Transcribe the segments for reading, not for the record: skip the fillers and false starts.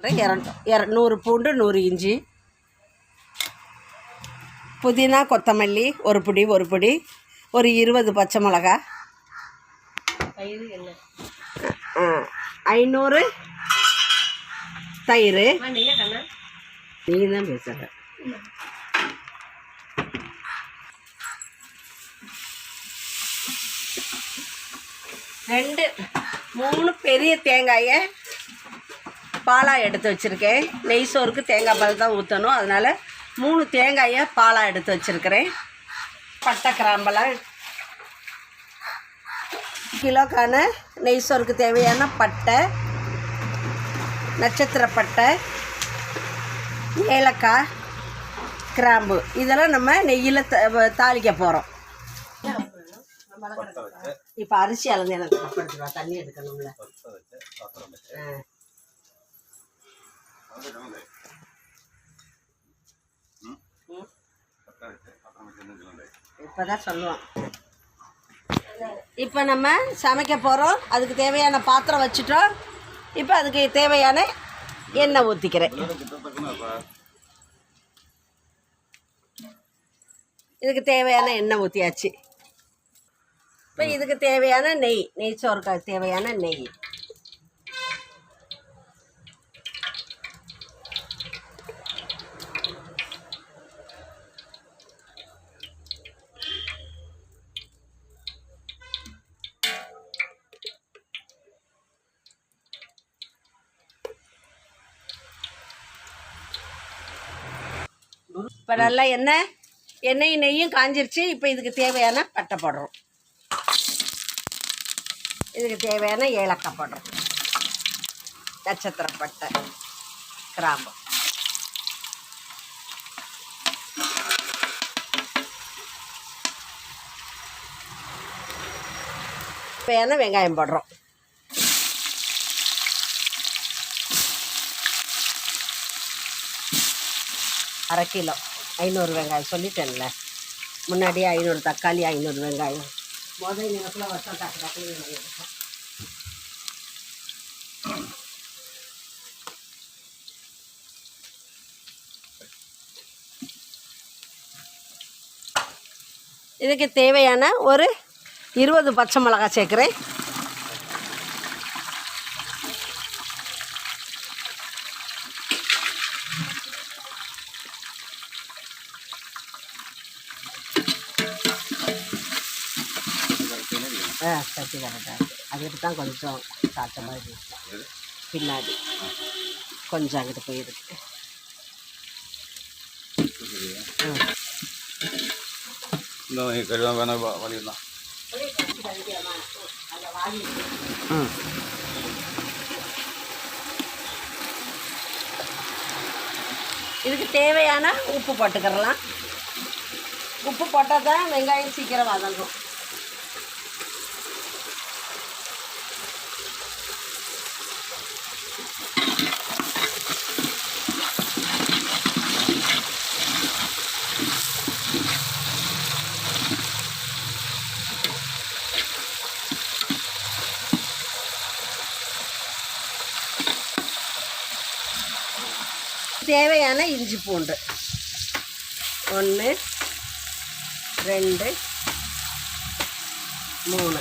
100 பூண்டு 100 இஞ்சி, புதினா கொத்தமல்லி ஒரு பிடி ஒரு 20 பச்சை மிளகா, 500 தயிர். நீ தான் பேசுகிற. மூணு பெரிய தேங்காயை பாலாக எடுத்து வச்சுருக்கேன். நெய் சோறுக்கு தேங்காய் பால் தான் ஊற்றணும், அதனால் 3 தேங்காயை பாலாக எடுத்து வச்சுருக்கிறேன். பட்டை கிராம்பெல்லாம் கிலோக்கான நெய் சோறுக்கு தேவையான பட்டை, நட்சத்திர பட்டை, ஏலக்காய், கிராம்பு இதெல்லாம் நம்ம நெய்யில் தாளிக்க போகிறோம். இப்போ அரிசி அளந்து எனக்கு கப்படுத்துவா, தண்ணி எடுக்கணும்ல. இப்போதான் சொல்லுவோம். இப்போ நம்ம சமைக்க போகிறோம். அதுக்கு தேவையான பாத்திரம் வச்சுட்டோம். இப்போ அதுக்கு தேவையான எண்ணெய் ஊற்றிக்கிறேன். இதுக்கு தேவையான எண்ணெய் ஊற்றியாச்சு. இப்போ இதுக்கு தேவையான நெய் சோறுக்கு தேவையான நெய். இப்போ நல்லா எண்ணெயும் நெய்யும் காஞ்சிருச்சு. இப்போ இதுக்கு தேவையான பட்டை போடுறோம். இதுக்கு தேவையான ஏலக்காய் போடுறோம், நட்சத்திர பட்டை, கிராம்பு. தேவையான வெங்காயம் போடுறோம். அரை கிலோ 500 வெங்காயம் சொல்லிட்டேன்ல முன்னாடி. 500 தக்காளி, 500 வெங்காயம். முதல் நேரத்தில் வச்சோம் டக்கு இருக்கும். இதுக்கு தேவையான ஒரு 20 பச்சை மிளகாய் சேர்க்குறேன். சட்டி கரெக்டாக அதுக்கிட்ட தான் கொஞ்சம் காய்ச்ச மாதிரி பின்னாடி கொஞ்சம் அங்கிட்டு போயிருக்கு. இதுக்கு தேவையான உப்பு போட்டுக்கிறலாம். உப்பு போட்டால் தான் வெங்காயம் சீக்கிரம் வதங்கும். தேவையான இஞ்சி பூண்டு 1 2 3.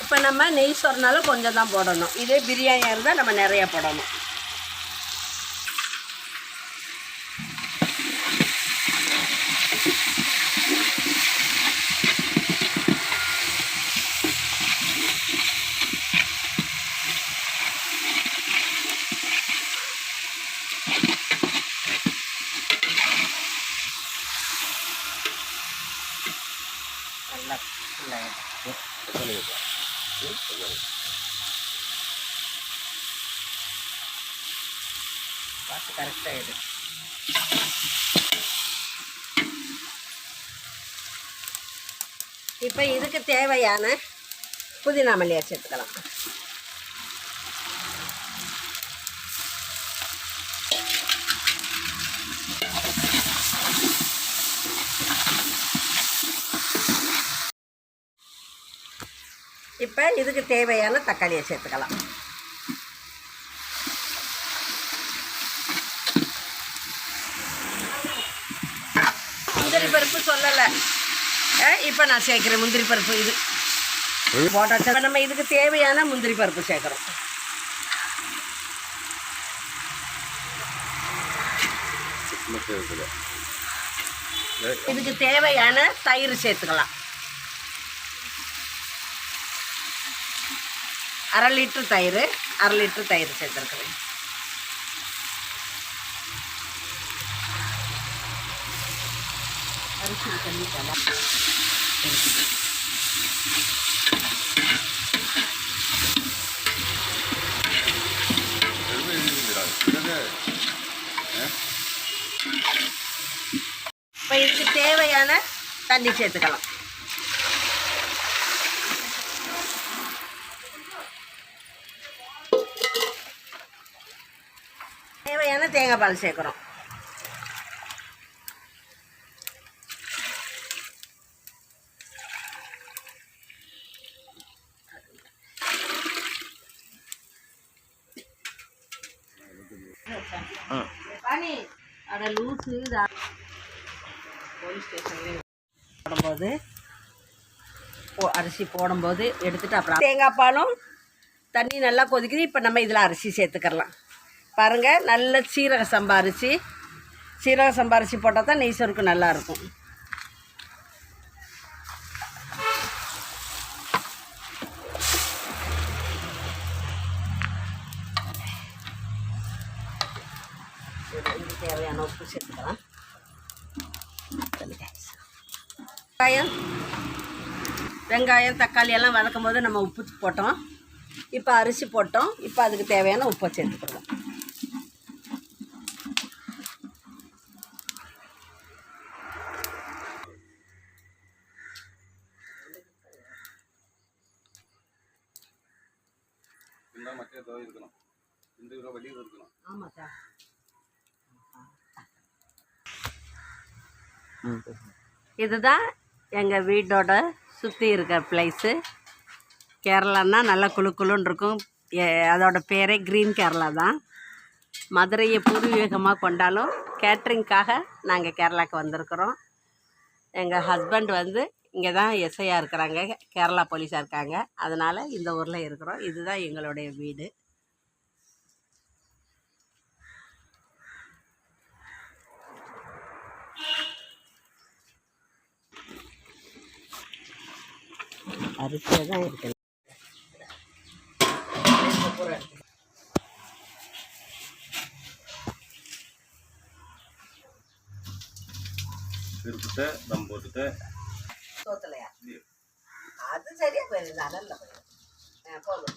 இப்போ நம்ம நெய் சோறுனாலும் கொஞ்சம் தான் போடணும். இதே பிரியாணியாக இருந்தால் நம்ம நிறையா போடணும். பார்த்து கரெக்டாக எடு. இப்போ இதுக்கு தேவையான புதினா மல்லியை சேர்த்துக்கலாம். இப்போ இதுக்கு தேவையான தக்காளியை சேர்த்துக்கலாம். இப்போ நான் சேர்க்குறேன் முந்திரி பருப்பு. இது போட்டாச்சு. நம்ம இதுக்கு தேவையான முந்திரி பருப்பு சேர்க்குறோம். இதுக்கு தேவையான தயிர் சேர்த்துக்கலாம். 1/2 லிட்டர் தயிர், 1/2 லிட்டர் தயிர் சேர்த்துருக்குறேன். அரிசி தண்ணி தலை இப்போ இதுக்கு தேவையான தண்ணி சேர்த்துக்கலாம். தேவையான தேங்காய் பால் சேர்க்குறோம். அதை லூஸு போலீஸ் ஸ்டேஷன்லேயே போடும்போது அரிசி போடும்போது எடுத்துகிட்டு அப்புறம் தேங்காய் பாலும் தண்ணி நல்லா கொதிக்குது. இப்போ நம்ம இதில் அரிசி சேர்த்துக்கலாம். பாருங்கள், நல்ல சீரக சம்பா அரிசி. சீரக சம்பா அரிசி போட்டால் தான் நெய் சோறுக்கு நல்லாயிருக்கும். தேவையான உப்பு சேர்த்துக்கலாம். வெங்காயம் தக்காளி எல்லாம் வதக்கும் போது நம்ம உப்பு போட்டோம். இப்போ அரிசி போட்டோம். இப்போ அதுக்கு தேவையான உப்பை சேர்த்துக்கிறோம். ஆமாக்கா. இதுதான் எங்கள் வீட்டோட சுற்றி இருக்கிற பிளேஸு. கேரளான்னா நல்லா குளு குளுன்னு இருக்கும். அதோட பேரே க்ரீன் கேரளா தான். மதுரையை பூர்வீகமாக கொண்டாலும் கேட்ரிங்க்காக நாங்கள் கேரளாவுக்கு வந்திருக்கிறோம். எங்கள் ஹஸ்பண்ட் வந்து இங்கே தான் எஸ்ஐயாக இருக்கிறாங்க, கேரளா போலீஸாக இருக்காங்க. அதனால் இந்த ஊரில் இருக்கிறோம். இதுதான் எங்களுடைய வீடு. அரிசியாக தான் இருக்கு. தம் போட்டுட்டு சோத்தலையா அது சரியா போயிருது. அதல்ல போயிடும் போதும்.